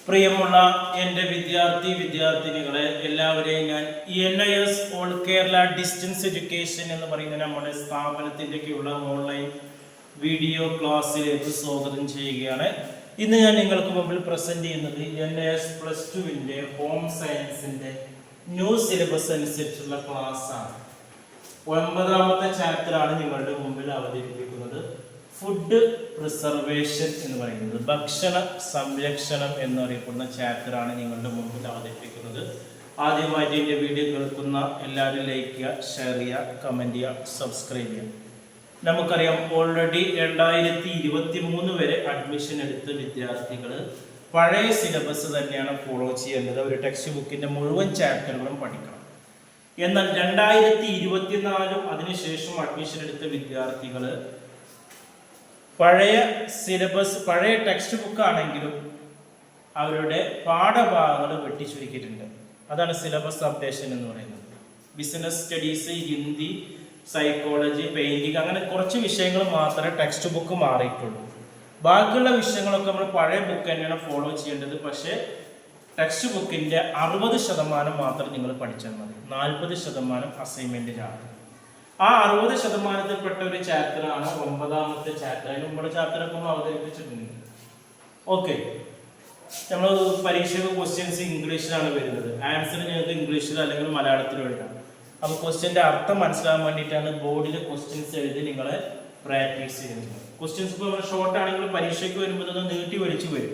പ്രിയമുള്ള എൻ്റെ വിദ്യാർത്ഥിനികളെ എല്ലാവരെയും ഞാൻ NIS all Kerala distance education എന്ന് പറയുന്ന നമ്മുടെ സ്ഥാപനത്തിൻ്റെയൊക്കെയുള്ള ഓൺലൈൻ വീഡിയോ ക്ലാസ്സിലേക്ക് സ്വാഗതം ചെയ്യുകയാണ്. ഇന്ന് ഞാൻ നിങ്ങൾക്ക് മുമ്പിൽ പ്രസൻറ്റ് ചെയ്യുന്നത് NIS +2 ഹോം സയൻസിൻ്റെ ന്യൂ സിലബസ് അനുസരിച്ചുള്ള ക്ലാസ്സാണ്. 9ാമത്തെ ചാപ്റ്ററാണ് നിങ്ങളുടെ മുമ്പിൽ അവതരിപ്പിക്കുന്നത്. ഫുഡ് പ്രിസർവേഷൻ എന്ന് പറയുന്നത് ഭക്ഷണ സംരക്ഷണം എന്നറിയപ്പെടുന്ന ചാപ്റ്ററാണ് നിങ്ങളുടെ മുമ്പിൽ അവതരിപ്പിക്കുന്നത്. ആദ്യമായിട്ട് എൻ്റെ വീഡിയോ കേൾക്കുന്ന എല്ലാവരും ലൈക്ക് ചെയ്യുക, ഷെയർ ചെയ്യുക, കമൻറ്റ് ചെയ്യുക, സബ്സ്ക്രൈബ് ചെയ്യുക. നമുക്കറിയാം ഓൾറെഡി 2023 വരെ അഡ്മിഷൻ എടുത്ത വിദ്യാർത്ഥികൾ പഴയ സിലബസ് തന്നെയാണ് ഫോളോ ചെയ്യേണ്ടത്. ഒരു ടെക്സ്റ്റ് ബുക്കിൻ്റെ മുഴുവൻ ചാപ്റ്ററുകളും പഠിക്കണം. എന്നാൽ 2024 അതിനുശേഷം അഡ്മിഷൻ എടുത്ത വിദ്യാർത്ഥികൾ പഴയ സിലബസ് പഴയ ടെക്സ്റ്റ് ബുക്ക് ആണെങ്കിലും അവരുടെ പാഠഭാഗങ്ങൾ വെട്ടിച്ചുരുക്കിയിട്ടുണ്ട്. അതാണ് സിലബസ് അപ്ഡേഷൻ എന്ന് പറയുന്നത്. Business studies, Hindi, psychology, painting, അങ്ങനെ കുറച്ച് വിഷയങ്ങൾ മാത്രമേ ടെക്സ്റ്റ് ബുക്ക് മാറിയിട്ടുള്ളൂ. ബാക്കിയുള്ള വിഷയങ്ങളൊക്കെ നമ്മൾ പഴയ ബുക്ക് തന്നെയാണ് ഫോളോ ചെയ്യേണ്ടത്. പക്ഷേ ടെക്സ്റ്റ് ബുക്കിൻ്റെ 60% മാത്രം നിങ്ങൾ പഠിച്ചാൽ മതി. 40% അസൈൻമെൻറ്റിലാണ്. ആ 60%ത്തിൽപ്പെട്ട ഒരു ചാപ്റ്ററാണ് 9ാമത്തെ ചാപ്റ്റർ. അതിന് മുമ്പുള്ള ചാപ്റ്ററൊക്കെ നമ്മൾ അവതരിപ്പിച്ചിട്ടുണ്ട്. ഓക്കെ, നമ്മൾ പരീക്ഷയ്ക്ക് ക്വസ്റ്റ്യൻസ് ഇംഗ്ലീഷിലാണ് വരുന്നത്. ആൻസർ ഞങ്ങൾക്ക് ഇംഗ്ലീഷിൽ അല്ലെങ്കിൽ മലയാളത്തിലും എഴുതാം. അപ്പോൾ ക്വസ്റ്റ്യൻ്റെ അർത്ഥം മനസ്സിലാകാൻ വേണ്ടിയിട്ടാണ് ബോർഡിൽ ക്വസ്റ്റ്യൻസ് എഴുതി നിങ്ങളെ പ്രാക്ടീസ് ചെയ്യുന്നത്. ക്വസ്റ്റ്യൻസ് ഇപ്പോൾ നമ്മൾ ഷോർട്ട് ആണെങ്കിലും പരീക്ഷയ്ക്ക് വരുമ്പോൾ അത് നീട്ടി വലിച്ചു വരും.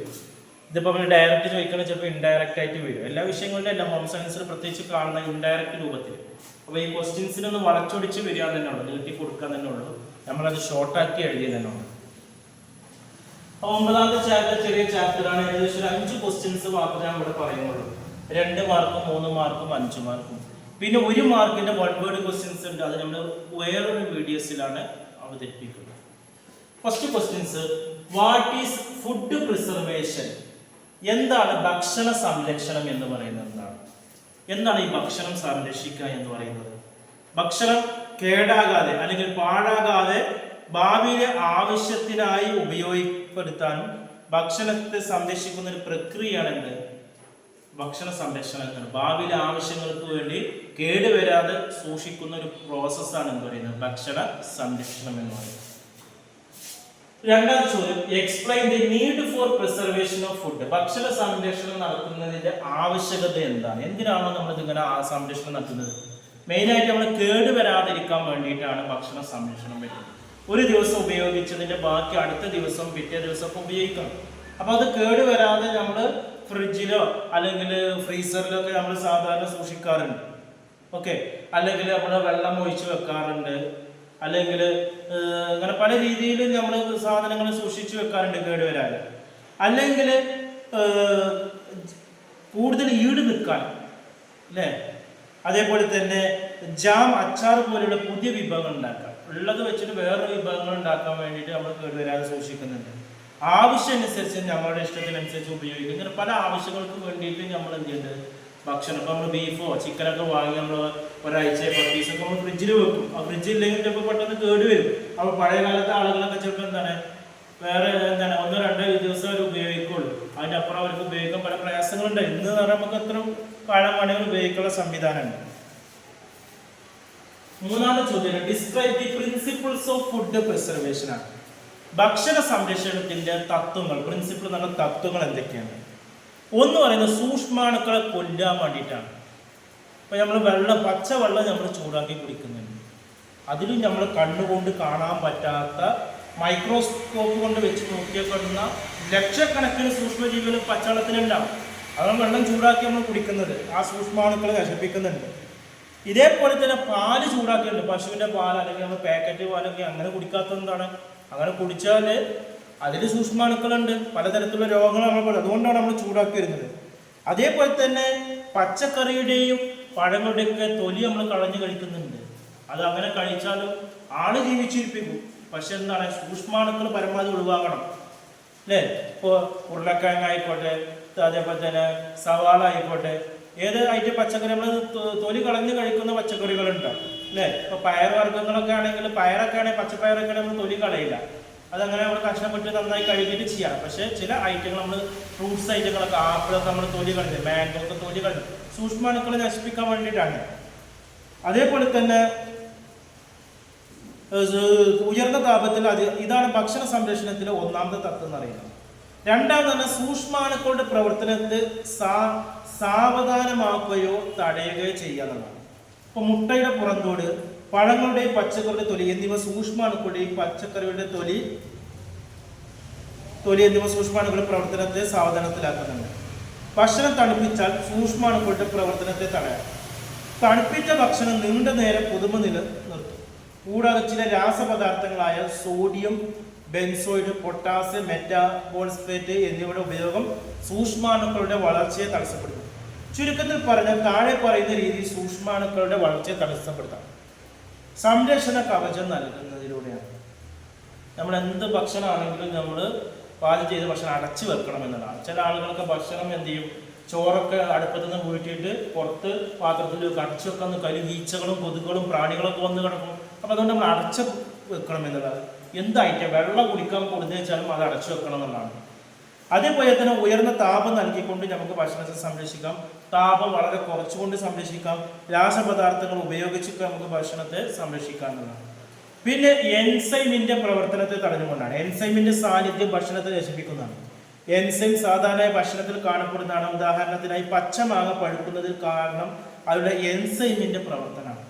ഇതിപ്പോൾ നമ്മൾ ഡയറക്റ്റ് ചോദിക്കണമെങ്കിൽ ചിലപ്പോൾ ഇൻഡയറക്റ്റ് ആയിട്ട് വരും. എല്ലാ വിഷയങ്ങളിലും അല്ല, ഹോം സയൻസിൽ പ്രത്യേകിച്ച് കാണുന്ന ഇൻഡയറക്റ്റ് രൂപത്തിൽ. അപ്പോൾ ഈ ക്വസ്റ്റ്യൻസിനൊന്ന് വളച്ചൊടിച്ച് വരിക തന്നെ ഉള്ളൂ, നീട്ടി കൊടുക്കാൻ തന്നെ ഉള്ളൂ. നമ്മളത് ഷോർട്ടാക്കി എഴുതിയ തന്നെ ഉള്ളൂ. 9ാമത്തെ ചാപ്റ്റർ ചെറിയ ചാപ്റ്ററാണ്. ഏകദേശം ഒരു 5 ക്വസ്റ്റ്യൻസ് മാത്രമേ ഇവിടെ പറയുന്നുള്ളൂ. 2 മാർക്കും 3 മാർക്കും 5 മാർക്കും. പിന്നെ 1 മാർക്കിന്റെ 1 വേർഡ് ക്വസ്റ്റ്യൻസ് ഉണ്ട്. അത് നമ്മൾ വേറൊരു വീഡിയോസിലാണ് അവതരിപ്പിക്കുന്നത്. First questions, what is food preservation? എന്താണ് ഭക്ഷണ സംരക്ഷണം എന്ന് പറയുന്നത്? എന്താണ് ഈ ഭക്ഷണം സംരക്ഷിക്കുക എന്ന് പറയുന്നത്? ഭക്ഷണം കേടാകാതെ അല്ലെങ്കിൽ പാഴാകാതെ ഭാവിയിലെ ആവശ്യത്തിനായി ഉപയോഗപ്പെടുത്താനും ഭക്ഷണത്തെ സംരക്ഷിക്കുന്ന ഒരു പ്രക്രിയയാണ് എന്ത്? ഭക്ഷണ സംരക്ഷണം എന്നാണ്. ഭാവിയിലെ ആവശ്യങ്ങൾക്ക് വേണ്ടി കേടുവരാതെ സൂക്ഷിക്കുന്ന ഒരു പ്രോസസ്സാണ് എന്ന് പറയുന്നത് ഭക്ഷണ സംരക്ഷണം എന്ന് പറയുന്നത്. രണ്ടാമത്തെ ചോദ്യം, explain the need for preservation of food. ഭക്ഷണ സംരക്ഷണം നടത്തുന്നതിന്റെ ആവശ്യകത എന്താണ്? എന്തിനാണോ നമ്മൾ ഇങ്ങനെ സംരക്ഷണം നടത്തുന്നത്? മെയിനായിട്ട് നമ്മൾ കേടുവരാതിരിക്കാൻ വേണ്ടിയിട്ടാണ് ഭക്ഷണ സംരക്ഷണം വരുന്നത്. ഒരു ദിവസം ഉപയോഗിച്ചതിന്റെ ബാക്കി അടുത്ത ദിവസം പിറ്റേ ദിവസമൊക്കെ ഉപയോഗിക്കണം. അപ്പൊ അത് കേടുവരാതെ നമ്മൾ ഫ്രിഡ്ജിലോ അല്ലെങ്കിൽ ഫ്രീസറിലോ ഒക്കെ നമ്മൾ സാധാരണ സൂക്ഷിക്കാറുണ്ട്. ഓക്കെ, അല്ലെങ്കിൽ നമ്മൾ വെള്ളം ഒഴിച്ച് വെക്കാറുണ്ട്, അല്ലെങ്കിൽ അങ്ങനെ പല രീതിയിൽ നമ്മൾ സാധനങ്ങൾ സൂക്ഷിച്ചു വെക്കാറുണ്ട് കേടുവരാതെ. അല്ലെങ്കിൽ കൂടുതൽ ഈട് നിൽക്കാൻ അല്ലേ? അതേപോലെ തന്നെ ജാം, അച്ചാർ പോലെയുള്ള പുതിയ വിഭവങ്ങൾ ഉണ്ടാക്കാം. ഉള്ളത് വെച്ചിട്ട് വേറൊരു വിഭവങ്ങൾ ഉണ്ടാക്കാൻ വേണ്ടിയിട്ട് നമ്മൾ കേടുവരാതെ സൂക്ഷിക്കുന്നുണ്ട്. ആവശ്യമനുസരിച്ച് നമ്മളുടെ ഇഷ്ടത്തിനനുസരിച്ച് ഉപയോഗിക്കും. ഇങ്ങനെ പല ആവശ്യങ്ങൾക്ക് വേണ്ടിയിട്ട് നമ്മൾ എന്ത് ചെയ്യുന്നത്? ഭക്ഷണം ഇപ്പോൾ നമ്മൾ ബീഫോ ചിക്കനൊക്കെ വാങ്ങി നമ്മൾ ഒരാഴ്ച 10 ദിവസമൊക്കെ നമ്മൾ ഫ്രിഡ്ജിൽ വെക്കും. ആ ഫ്രിഡ്ജില്ലെങ്കിൽ ചിലപ്പോൾ പെട്ടെന്ന് കേട് വരും. അപ്പോൾ പഴയ കാലത്തെ ആളുകളൊക്കെ ചിലപ്പോൾ എന്താണ് വേറെ 1-2 ദിവസം അവർ ഉപയോഗിക്കുള്ളൂ. അതിൻ്റെ അപ്പുറം അവർക്ക് ഉപയോഗിക്കാൻ പല പ്രയാസങ്ങളുണ്ട്. ഇന്ന് പറഞ്ഞാൽ നമുക്ക് എത്ര കാലം വേണമെങ്കിൽ ഉപയോഗിക്കാനുള്ള സംവിധാനമുണ്ട്. 3ാമത്തെ ചോദ്യം, describe the principles of food preservation ആണ്. ഭക്ഷണ സംരക്ഷണത്തിന്റെ തത്വങ്ങൾ, പ്രിൻസിപ്പിൾ എന്നുള്ള തത്വങ്ങൾ എന്തൊക്കെയാണ്? ഒന്ന് പറയുന്നത് സൂക്ഷ്മാണുക്കളെ കൊല്ലാൻ വേണ്ടിയിട്ടാണ്. ഇപ്പം നമ്മൾ പച്ചവെള്ളം നമ്മൾ ചൂടാക്കി കുടിക്കുന്നുണ്ട്. അതിലും നമ്മൾ കണ്ണുകൊണ്ട് കാണാൻ പറ്റാത്ത മൈക്രോസ്കോപ്പ് കൊണ്ട് വെച്ച് നോക്കിയാൽ കാണുന്ന ലക്ഷക്കണക്കിന് സൂക്ഷ്മജീവികൾ പച്ചവെള്ളത്തിലുണ്ടാവും. അതാണ് വെള്ളം ചൂടാക്കി നമ്മൾ കുടിക്കുന്നത്. ആ സൂക്ഷ്മാണുക്കളെ നശിപ്പിക്കുന്നുണ്ട്. ഇതേപോലെ തന്നെ പാല് ചൂടാക്കിയിട്ടുണ്ട്. പശുവിൻ്റെ പാൽ അല്ലെങ്കിൽ നമ്മൾ പാക്കറ്റ് പാലൊക്കെ അങ്ങനെ കുടിക്കാത്തതെന്താണ്? അങ്ങനെ കുടിച്ചാൽ അതിൽ സൂക്ഷ്മാണുക്കളുണ്ട്, പലതരത്തിലുള്ള രോഗങ്ങൾ നമ്മൾ, അതുകൊണ്ടാണ് നമ്മൾ ചൂടാക്കി വരുന്നത്. അതേപോലെ തന്നെ പച്ചക്കറിയുടെയും പഴങ്ങളുടെയൊക്കെ തൊലി നമ്മൾ കളഞ്ഞു കഴിക്കുന്നുണ്ട്. അത് അങ്ങനെ കഴിച്ചാലും ആള് ജീവിച്ചിരിപ്പിക്കും. പക്ഷെ എന്താണ്, സൂക്ഷ്മാണുക്കൾ പരമാവധി ഒഴിവാക്കണം അല്ലേ? ഇപ്പോൾ ഉരുളക്കിഴങ്ങ് ആയിക്കോട്ടെ, അതേപോലെ തന്നെ സവാള ആയിക്കോട്ടെ, ഏത് ഐറ്റം പച്ചക്കറി നമ്മൾ തൊലി കളഞ്ഞ് കഴിക്കുന്ന പച്ചക്കറികളുണ്ടാവും അല്ലേ? ഇപ്പോൾ പയർ വർഗ്ഗങ്ങളൊക്കെ ആണെങ്കിൽ, പയറൊക്കെ ആണെങ്കിൽ, പച്ചപ്പയറൊക്കെ ആണെങ്കിൽ നമ്മൾ തൊലി കളയില്ല. അതങ്ങനെ നമ്മൾ കഷ്ടപ്പെട്ട് നന്നായി കഴുകിയിട്ട് ചെയ്യാം. പക്ഷേ ചില ഐറ്റങ്ങൾ നമ്മൾ ഫ്രൂട്ട്സ് ഐറ്റങ്ങളൊക്കെ ആപ്പിളൊക്കെ നമ്മൾ തൊലി കളഞ്ഞ്, മാംഗോ ഒക്കെ തൊലി കളഞ്ഞ് സൂക്ഷ്മാണുക്കളെ നശിപ്പിക്കാൻ വേണ്ടിയിട്ടാണ്. അതേപോലെ തന്നെ ഉയർന്ന താപത്തിൽ ഇതാണ് ഭക്ഷണ സംരക്ഷണത്തിലെ ഒന്നാമത്തെ തത്വം എന്ന് പറയുന്നത്. രണ്ടാമതാണ് സൂക്ഷ്മാണുക്കളുടെ പ്രവർത്തനത്തെ സാവധാനമാക്കുകയോ തടയുകയോ ചെയ്യുക എന്നുള്ളതാണ്. ഇപ്പോൾ മുട്ടയുടെ പുറന്തോട്, പഴങ്ങളുടെയും പച്ചക്കറിയുടെ തൊലി എന്നിവ സൂക്ഷ്മാണുക്കളുടെയും പച്ചക്കറിയുടെ തൊലി എന്നിവ സൂക്ഷ്മാണുക്കളുടെ പ്രവർത്തനത്തെ സാവധാനത്തിലാക്കുന്നുണ്ട്. ഭക്ഷണം തണുപ്പിച്ചാൽ സൂക്ഷ്മാണുക്കളുടെ പ്രവർത്തനത്തെ തടയാം. തണുപ്പിച്ച ഭക്ഷണം നീണ്ട നേരം പുതുമ നിലനിർത്തും. കൂടാതെ ചില രാസപദാർത്ഥങ്ങളായ സോഡിയം ബെൻസോയിഡ്, പൊട്ടാസ്യം, മെറ്റാബോൾസ്പേറ്റ് എന്നിവയുടെ ഉപയോഗം സൂക്ഷ്മാണുക്കളുടെ വളർച്ചയെ തടസ്സപ്പെടുത്തും. ചുരുക്കത്തിൽ പറഞ്ഞാൽ താഴെ പറയുന്ന രീതിയിൽ സൂക്ഷ്മാണുക്കളുടെ വളർച്ചയെ തടസ്സപ്പെടുത്താം. സംരക്ഷണ കവചം നൽകുന്നതിലൂടെയാണ്. നമ്മൾ എന്ത് ഭക്ഷണമാണെങ്കിലും നമ്മൾ പാചകം ചെയ്ത ഭക്ഷണം അടച്ചു വെക്കണം എന്നതാണ്. ചില ആളുകളൊക്കെ ഭക്ഷണം എന്ത് ചെയ്യും, ചോറൊക്കെ അടുപ്പത്തു നിന്ന് വീട്ടിയിട്ട് പുറത്ത് പാത്രത്തിൽ അടച്ചു വെക്കുന്ന ഈച്ചകളും കൊതുകുകളും പ്രാണികളൊക്കെ വന്ന് കിടക്കും. അപ്പം അതുകൊണ്ട് നമ്മൾ അടച്ചു വെക്കണം എന്നുള്ളത്. എന്തായിട്ട് വെള്ളം കുടിക്കാൻ കൊടുത്തു വെച്ചാലും അത് അടച്ചു വെക്കണം എന്നുള്ളതാണ്. അതേപോലെ തന്നെ ഉയർന്ന താപം നൽകിക്കൊണ്ട് നമുക്ക് ഭക്ഷണത്തെ സംരക്ഷിക്കാം. താപം വളരെ കുറച്ചുകൊണ്ട് സംരക്ഷിക്കാം. രാസപദാർത്ഥങ്ങൾ ഉപയോഗിച്ചിട്ട് നമുക്ക് ഭക്ഷണത്തെ സംരക്ഷിക്കാം എന്നുള്ളതാണ്. പിന്നെ എൻസൈമിന്റെ പ്രവർത്തനത്തെ തടഞ്ഞുകൊണ്ടാണ്. എൻസൈമിന്റെ സാന്നിധ്യം ഭക്ഷണത്തെ നശിപ്പിക്കുന്നതാണ്. എൻസൈം സാധാരണ ഭക്ഷണത്തിൽ കാണപ്പെടുന്നതാണ്. ഉദാഹരണത്തിനായി പച്ചമാങ്ങ പഴുക്കുന്നതിൽ കാരണം അവരുടെ എൻസൈമിന്റെ പ്രവർത്തനമാണ്.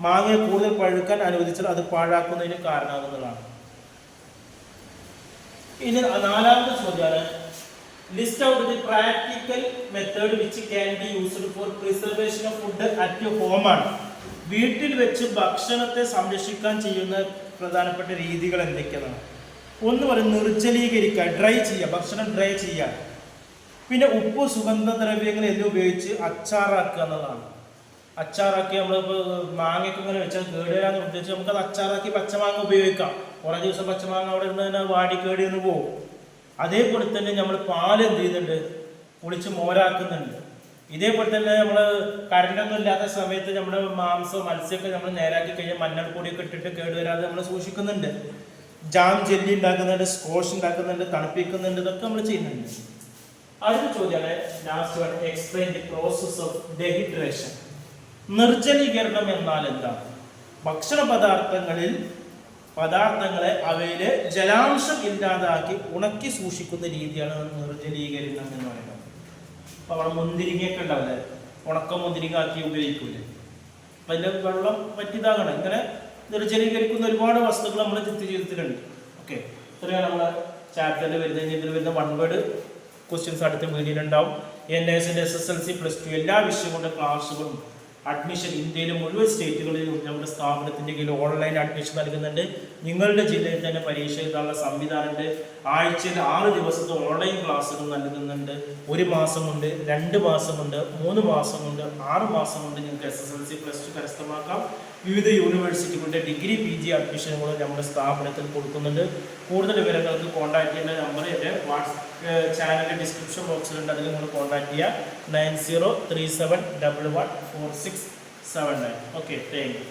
മാങ്ങയെ കൂടുതൽ പഴുക്കാൻ അനുവദിച്ചാൽ അത് പാഴാക്കുന്നതിന് കാരണമാകുന്നതാണ്. ഇനി നാലാമത്തെ ചോദ്യമാണ്, list out the practical method which can be used for preservation of food at home ആണ്. വീട്ടിൽ വെച്ച് ഭക്ഷണത്തെ സംരക്ഷിക്കാൻ ചെയ്യുന്ന പ്രധാനപ്പെട്ട രീതികൾ എന്തൊക്കെയാണ്? ഒന്ന് പറയും നിർജ്ജലീകരിക്കുക, ഡ്രൈ ചെയ്യുക, ഭക്ഷണം ഡ്രൈ ചെയ്യുക. പിന്നെ ഉപ്പ്, സുഗന്ധദ്രവ്യങ്ങൾ എന്നിവ ഉപയോഗിച്ച് അച്ചാറാക്കുക എന്നതാണ്. അച്ചാറാക്കി നമ്മളിപ്പോൾ മാങ്ങയൊക്കെ ഇങ്ങനെ വെച്ചാൽ കേടുവരാന്ന് ഉദ്ദേശിച്ച് നമുക്കത് അച്ചാറാക്കി പച്ചമാങ്ങ ഉപയോഗിക്കാം. കുറേ ദിവസം പച്ചമാങ്ങ അവിടെ ഇരുന്ന് തന്നെ വാടി കേടി എന്ന് പോകും. അതേപോലെ തന്നെ നമ്മൾ പാല് എന്ത് ചെയ്യുന്നുണ്ട്, പൊളിച്ച് മോരാക്കുന്നുണ്ട്. ഇതേപോലെ തന്നെ നമ്മൾ കറണ്ടൊന്നും ഇല്ലാത്ത സമയത്ത് നമ്മുടെ മാംസം, മത്സ്യമൊക്കെ നമ്മൾ നേരാക്കി കഴിഞ്ഞാൽ മഞ്ഞൾപ്പൊടിയൊക്കെ ഇട്ടിട്ട് കേടുവരാതെ നമ്മൾ സൂക്ഷിക്കുന്നുണ്ട്. ജാം ജെല്ലി ഉണ്ടാക്കുന്നുണ്ട്, സ്കോഷ് ഉണ്ടാക്കുന്നുണ്ട്, തണുപ്പിക്കുന്നുണ്ട്. ഇതൊക്കെ നമ്മൾ ചെയ്യുന്നുണ്ട്. അടുത്ത ചോദ്യമാണ് last one, explain the process of dehydration. നിർജ്ജലീകരണം എന്നാൽ എന്താണ്? ഭക്ഷണ പദാർത്ഥങ്ങളെ അവയിലെ ജലാംശം ഇല്ലാതാക്കി ഉണക്കി സൂക്ഷിക്കുന്ന രീതിയാണ് നിർജ്ജലീകരണം എന്ന് പറയുന്നത്. അപ്പോൾ അവിടെ മുന്തിരിങ്ങയൊക്കെ ഉണ്ടാവില്ലേ, ഉണക്ക മുന്തിരിങ്ങ ആക്കി ഉപയോഗിക്കൂലേ, അപ്പം അതിൻ്റെ വെള്ളം പറ്റിയതാകണം. ഇങ്ങനെ നിർജ്ജലീകരിക്കുന്ന ഒരുപാട് വസ്തുക്കൾ നമ്മൾ ജീവിതത്തിലുണ്ട്. ഓക്കെ, ഇത്രയാണ് നമ്മളെ ചാപ്റ്ററിൽ വരുന്നത്. ഇതിൽ വരുന്ന 1 വേർഡ് ക്വസ്റ്റ്യൻസ് അടുത്ത വീഡിയോയിലുണ്ടാവും. NSന്റെ SSLC +2 എല്ലാ വിഷയങ്ങളുടെ ക്ലാസ്സുകളും അഡ്മിഷൻ ഇന്ത്യയിലെ മുഴുവൻ സ്റ്റേറ്റുകളിലും നമ്മുടെ സ്ഥാപനത്തിൻ്റെ കീഴിൽ ഓൺലൈൻ അഡ്മിഷൻ നൽകുന്നുണ്ട്. നിങ്ങളുടെ ജില്ലയിൽ തന്നെ പരീക്ഷ എഴുതാനുള്ള സംവിധാനമുണ്ട്. ആഴ്ചയിൽ 6 ദിവസത്തെ ഓൺലൈൻ ക്ലാസ്സുകൾ നൽകുന്നുണ്ട്. 1 മാസമുണ്ട്, 2 മാസമുണ്ട്, 3 മാസമുണ്ട്, 6 മാസമുണ്ട്. നിങ്ങൾക്ക് SSLC +2 കരസ്ഥമാക്കാം. വിവിധ യൂണിവേഴ്സിറ്റികളുടെ ഡിഗ്രി PG അഡ്മിഷനുകൾ നമ്മുടെ സ്ഥാപനത്തിൽ കൊടുക്കുന്നുണ്ട്. കൂടുതൽ വിവരങ്ങൾക്ക് കോൺടാക്ട് ചെയ്യേണ്ട നമ്പർ എൻ്റെ ചാനലിൻ്റെ ഡിസ്ക്രിപ്ഷൻ ബോക്സിലുണ്ട്. അതിൽ നിങ്ങൾ കോൺടാക്ട് ചെയ്യുക 9037114679. Okay, thank you.